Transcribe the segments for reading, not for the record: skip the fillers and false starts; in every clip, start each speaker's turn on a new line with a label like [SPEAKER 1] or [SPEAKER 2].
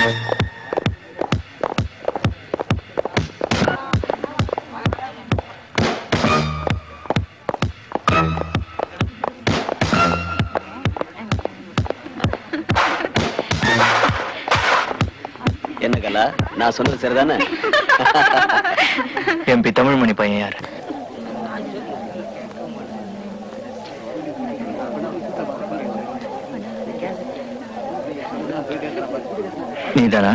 [SPEAKER 1] என்ன கலா, நான் சொன்னது சரிதானே?
[SPEAKER 2] எம்பி தமிழ்மணி பையன் யாரு? நீதானா?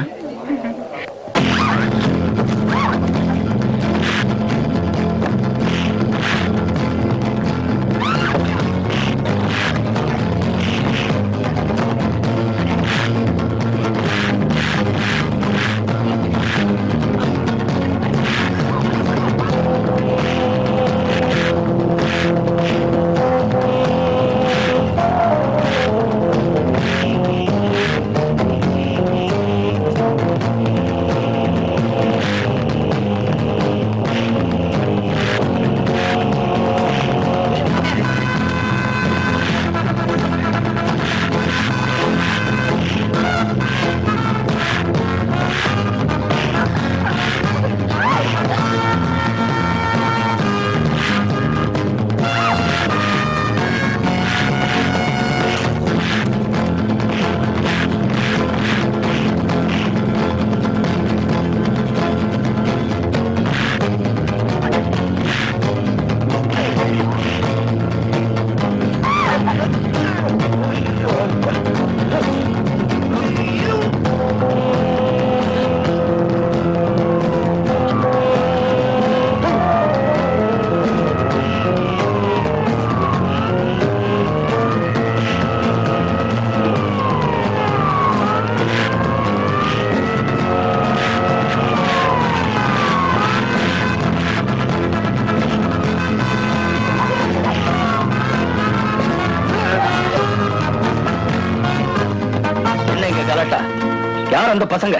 [SPEAKER 2] யார் அந்த பசங்க?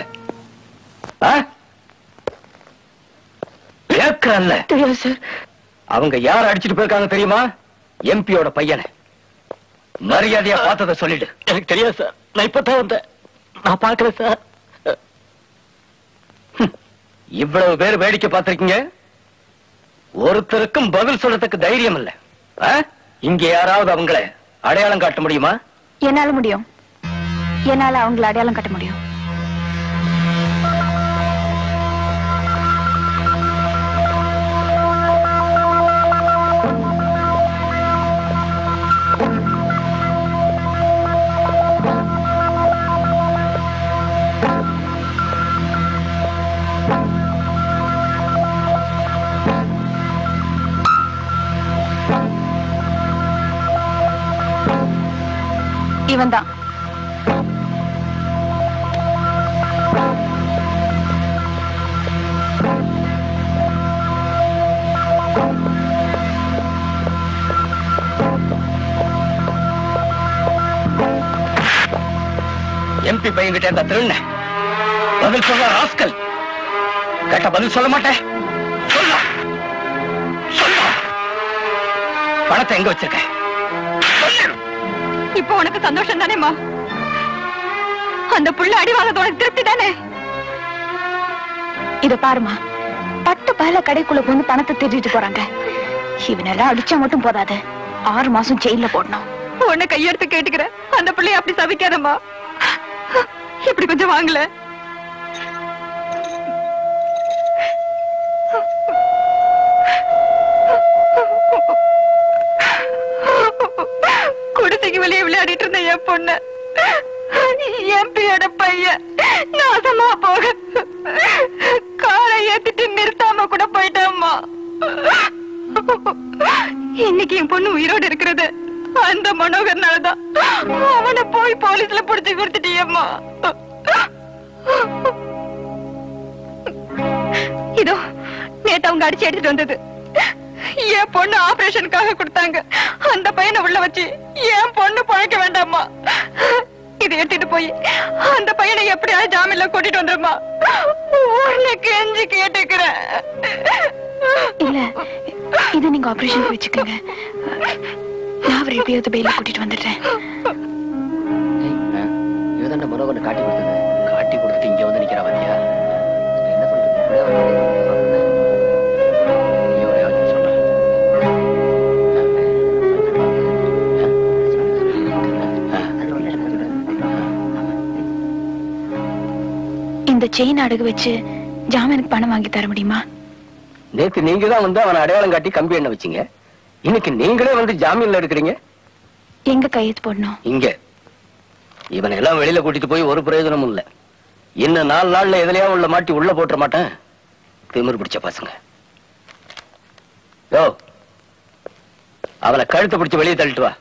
[SPEAKER 2] தெரியாது சார். அவங்க யார் அடிச்சிட்டு போயிருக்காங்க தெரியுமா? எம்பியோட பையனை. மரியாதையா பார்த்தத சொல்லிடு. எனக்கு தெரியாது சார். நான் இப்பதான் வந்தேன். நான் பார்க்கல சார். இவ்வளவு பேர் வேடிக்கை பார்த்திருக்கீங்க. ஒருத்தருக்கும் பதில் சொல்றதுக்கு தைரியம் இல்ல. இங்க யாராவது அவங்களை அடையாளம் காட்ட முடியுமா?
[SPEAKER 3] என்னால முடியும். என்னால அவங்களை அடையாளம் காட்ட முடியும். இவன் தான்.
[SPEAKER 1] எம்பி பையன்கிட்ட இருந்த திருண்ண பதில் சொல்ற ராஸ்கல். கேட்ட பதில் சொல்ல மாட்டேன். பணத்தை எங்க வச்சிருக்க?
[SPEAKER 3] இப்ப உனக்கு சந்தோஷம் தானேமா? அந்த புள்ள அடி வாங்கறது உனக்கு திருப்தி தானே? இத பாருமா, 10 பல கடைக்குள்ள வந்து பணத்தை திருடிட்டு போறாங்க. இவனெல்லாம் அடிச்சா மட்டும் போதாது, 6 மாசம் ஜெயில போடணும். உன்னை கையெடுத்து கேட்டுக்கிற, அந்த பிள்ளைய அப்படி சபிக்காதம்மா. இப்படி கொஞ்சம் வாங்கல. குடிசைக்கு வெளியே விளையாடிட்டு இருந்த என் பொண்ணு எம்பியோட பையன் நாசமா போக காரை ஏத்திட்டு நிறுத்தாம கூட போயிட்டாம்மா. இன்னைக்கு என் பொண்ணு உயிரோடு இருக்கிறது அந்த மனோகர்னாலதான். அவனை போய் போலீஸ்ல புடிச்சு கொடுத்துட்டியம்மா. இதோ நேத்து அவங்க அடிச்சு எடுத்துட்டு வந்தது. என் பொண்ணு ஆபரேஷனுக்காக கொடுத்தாங்க. அந்த பையனை உள்ள வச்சு என் பொண்ணு பழைக்க வேண்டாமா. இதை எடுத்துட்டு போய் அந்த பையனை எப்படியாவது ஜாமீன்ல கூட்டிட்டு வந்துருமா. உனக்கு கெஞ்சி கேட்டுக்கிறேன். இல்ல, இது நீங்க ஆபரேஷன் வச்சுக்கோங்க. நான் அவரை எப்படியாவது பெயில கூட்டிட்டு வந்துடுறேன்.
[SPEAKER 1] மனோகரை காட்டி கொடுத்தது.
[SPEAKER 2] கட்டி கொடுத்துட்டு இங்க வந்து நிக்கிற பாத்தியா? என்ன
[SPEAKER 3] இந்த செயின் அடகு வச்சு ஜாமீனுக்கு பணம் வாங்கி தர முடியுமா?
[SPEAKER 2] நேத்து நீங்க தான் வந்து அவனை அடையாளம் காட்டி கம்பி எண்ண வச்சீங்க. இன்னைக்கு நீங்களே வந்து ஜாமீன்ல எடுக்கிறீங்க.
[SPEAKER 3] எங்க கையெழுத்து போடணும்?
[SPEAKER 2] இங்க. இவனை எல்லாம் வெளியில கூட்டிட்டு போய் ஒரு பிரயோஜனமும் இல்ல. இன்னும் 4 நாள்ல எதுலயா உள்ள மாட்டி உள்ள போட்டுற மாட்டேன். திமிரு பிடிச்ச பசங்க. யோ, அவனை கழுத்தை பிடிச்சு வெளியே தள்ளிட்டு வா.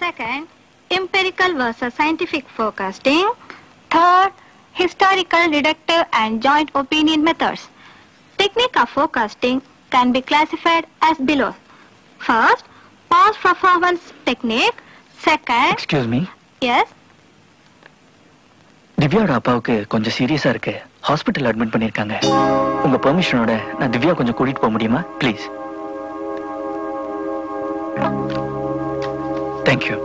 [SPEAKER 4] Second, empirical versus scientific forecasting. Third, historical, deductive and joint opinion methods. Technique of forecasting can be classified as below. First, past performance technique. Second,
[SPEAKER 1] Excuse me.
[SPEAKER 4] yes,
[SPEAKER 1] திவ்யாவோட அப்பாவுக்கு கொஞ்சம் சீரியஸா இருக்கு. ஹாஸ்பிட்டல் அட்மிட் பண்ணிருக்காங்க. உங்க பெர்மிஷனோட நான் திவ்யா கொஞ்சம் கூட்டிட்டு போக முடியுமா? ப்ளீஸ். Thank you.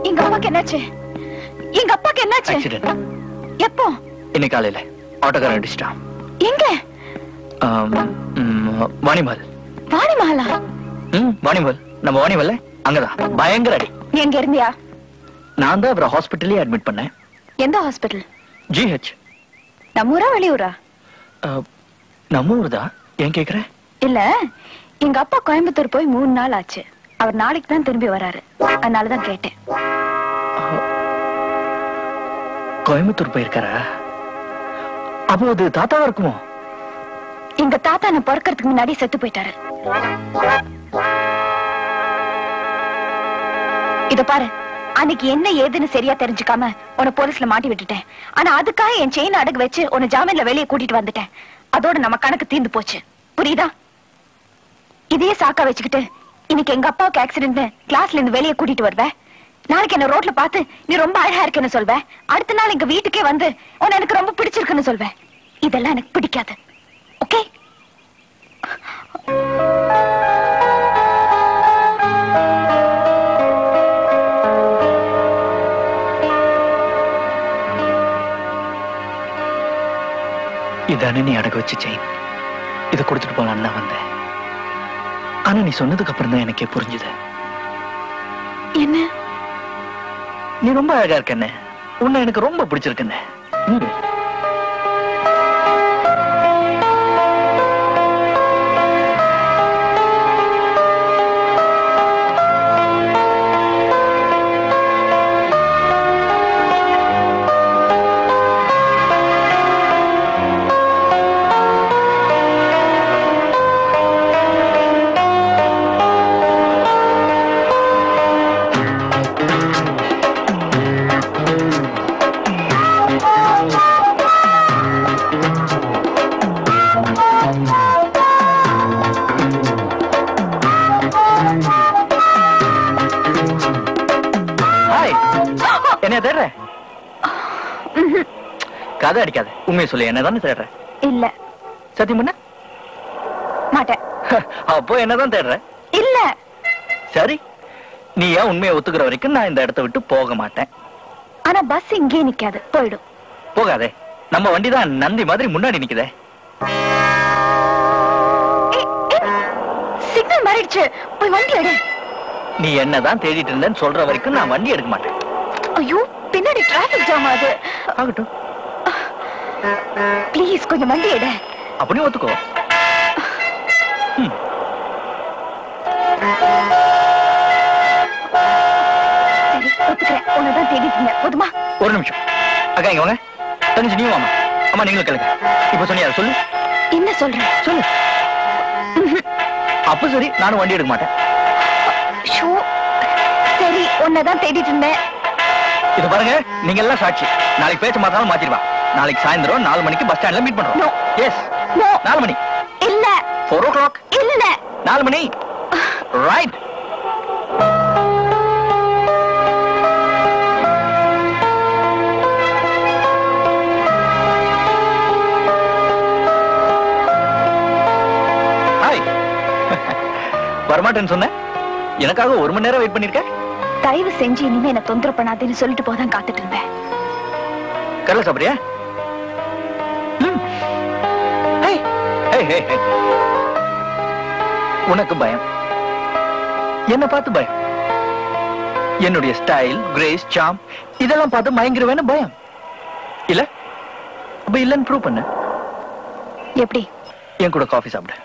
[SPEAKER 3] எங்க அப்பாக்கு என்னாச்சு? எங்க அப்பாக்கு என்னாச்சு?
[SPEAKER 1] ஆக்சிடென்ட்.
[SPEAKER 3] எப்போ?
[SPEAKER 1] இன்னைக்கு காலையில ஆட்டோக்காரன் அடிச்சிட்டான்.
[SPEAKER 3] எங்க?
[SPEAKER 1] வாணிமல்.
[SPEAKER 3] வாணிமஹாலா?
[SPEAKER 1] வாணிமல். நம்ம வாணிமல்ல அங்கதான் பயங்கர அடி.
[SPEAKER 3] எங்க இருந்தியா?
[SPEAKER 1] நான் தான் அவரை ஹாஸ்பிட்டல்லே அட்மிட் பண்ணேன்.
[SPEAKER 3] எந்த ஹாஸ்பிட்டல்?
[SPEAKER 1] GH.
[SPEAKER 3] நம்ம ஊரா வெளியூரா?
[SPEAKER 1] நம்ம ஊர் தான். ஏன் கேக்குற?
[SPEAKER 3] இல்ல, எங்க அப்பா கோயம்புத்தூர் போய் 3 நாள் ஆச்சு. அவர் நாளைக்கு தான் திரும்பி வராரு. அதனாலதான் கேட்டேன்.
[SPEAKER 1] கோயம்புத்தூர் போயிருக்காரா? அப்போ அது தாத்தாவா இருக்குமோ?
[SPEAKER 3] எங்க தாத்தா நான் பிறக்கிறதுக்கு முன்னாடி செத்து போயிட்டாரு. இத பாரு, அன்னைக்கு என்ன ஏதுன்னு சரியா தெரிஞ்சுக்காம உன்னை போலீஸ்ல மாட்டி விட்டுட்டேன். ஆனா அதுக்காக என் செயின் அடகு வச்சு உன்னை ஜாமீன்ல வெளியே கூட்டிட்டு வந்துட்டேன். அதோட நம்ம கணக்கு தீர்ந்து போச்சு. புரியுதா? இதையே சாக்கா வச்சுக்கிட்டு இன்னைக்கு எங்க அப்பாவுக்கு ஆக்சிடென்ட் கிளாஸ்ல இருந்து வெளியே கூட்டிட்டு வருவ. நாளைக்கு என்ன ரோட்ல பார்த்து நீ ரொம்ப அழகா இருக்குன்னு சொல்வ. அடுத்த நாள் எங்க வீட்டுக்கே வந்து உன்னை எனக்கு ரொம்ப பிடிச்சிருக்குன்னு சொல்வ. இதெல்லாம் எனக்கு பிடிக்காது. ஓகே?
[SPEAKER 1] இதானே நீ அடகு வச்சு செயின். இதை கொடுத்துட்டு போலான்னு நான் வந்தேன். ஆனா நீ சொன்னதுக்கு அப்புறம் தான் எனக்கே புரிஞ்சுது.
[SPEAKER 3] என்ன?
[SPEAKER 1] நீ ரொம்ப அழகா இருக்கண்ணே. உன்னை எனக்கு ரொம்ப பிடிச்சிருக்கண்ணே. கதை அடிக்காத. உண்மையை சொல்லு, என்னதானே தேடுற?
[SPEAKER 3] இல்ல.
[SPEAKER 1] சத்தியம் பண்ண?
[SPEAKER 3] மாட்டேன்.
[SPEAKER 1] அப்போ என்னதான் தேடுற?
[SPEAKER 3] இல்ல.
[SPEAKER 1] சரி, நீ ஏன் உண்மையை ஒத்துக்கிற வரைக்கும் நான் இந்த இடத்தை விட்டு போக மாட்டேன்.
[SPEAKER 3] ஆனா பஸ் இங்கே நிக்காது, போயிடும்.
[SPEAKER 1] போகாதே, நம்ம வண்டி தான் நந்தி மாதிரி முன்னாடி நிக்குதே.
[SPEAKER 3] சிக்னல் மாறிடுச்சு, போய் வண்டி எடு.
[SPEAKER 1] நீ என்னதான் தேடிட்டு இருந்தேன்னு சொல்ற வரைக்கும் நான் வண்டி எடுக்க மாட்டேன்.
[SPEAKER 3] ஐயோ, பின்னாடி டிராபிக் ஜாம் ஆகுது.
[SPEAKER 1] ஆகட்டும்,
[SPEAKER 3] ப்ளீஸ் கொஞ்சம் வண்டி எடு.
[SPEAKER 1] அப்படி ஒத்துக்கோ.
[SPEAKER 3] சரி, ஒத்துக்கிறேன். உன்னதான் தேடிட்டு இருந்தேன். போதுமா?
[SPEAKER 1] ஒரு நிமிஷம் அக்கா, இங்க வாங்க. தெரிஞ்சு நீ வாமா. அம்மா நீங்களும் கேளுங்க. இப்ப சொன்னியா சொல்லு.
[SPEAKER 3] என்ன சொல்ற?
[SPEAKER 1] சொல்லு. அப்ப சரி, நானும் வண்டி எடுக்க மாட்டேன்.
[SPEAKER 3] ஷோ, சரி, உன்னதான் தேடிட்டு இருந்தேன்.
[SPEAKER 1] இது பாருங்க, நீங்க எல்லாம் சாட்சி. நாளைக்கு பேச்ச மாத்தாலும் மாத்திடுவா. நாளைக்கு சாயந்தரம் 4 மணிக்கு பஸ் ஸ்டாண்ட்ல மீட் பண்றோம்.
[SPEAKER 3] No.
[SPEAKER 1] எஸ்.
[SPEAKER 3] No.
[SPEAKER 1] 4 மணி.
[SPEAKER 3] இல்ல.
[SPEAKER 1] 4 o'clock.
[SPEAKER 3] இல்ல.
[SPEAKER 1] 4 மணி. ரைட். ஹாய். வரமாட்டேன்னு சொன்னேன். எனக்காக 1 மணி நேரம் வெயிட் பண்ணிருக்க.
[SPEAKER 3] தயவு செஞ்சு இனிமே என்ன தொந்தரவு பண்ணாதேன்னு சொல்லிட்டு போதான் காத்துட்டு இருந்தேன்.
[SPEAKER 1] கடலை சாப்பிடுறியா? உனக்கு பயம், என்ன பார்த்து பயம். என்னுடைய ஸ்டைல், கிரேஸ், சாம் இதெல்லாம் பார்த்து மயங்கிருவேன்னு பயம் இல்ல? அப்ப இல்லன்னு ப்ரூவ் பண்ண.
[SPEAKER 3] எப்படி?
[SPEAKER 1] என் கூட காஃபி சாப்பிடு.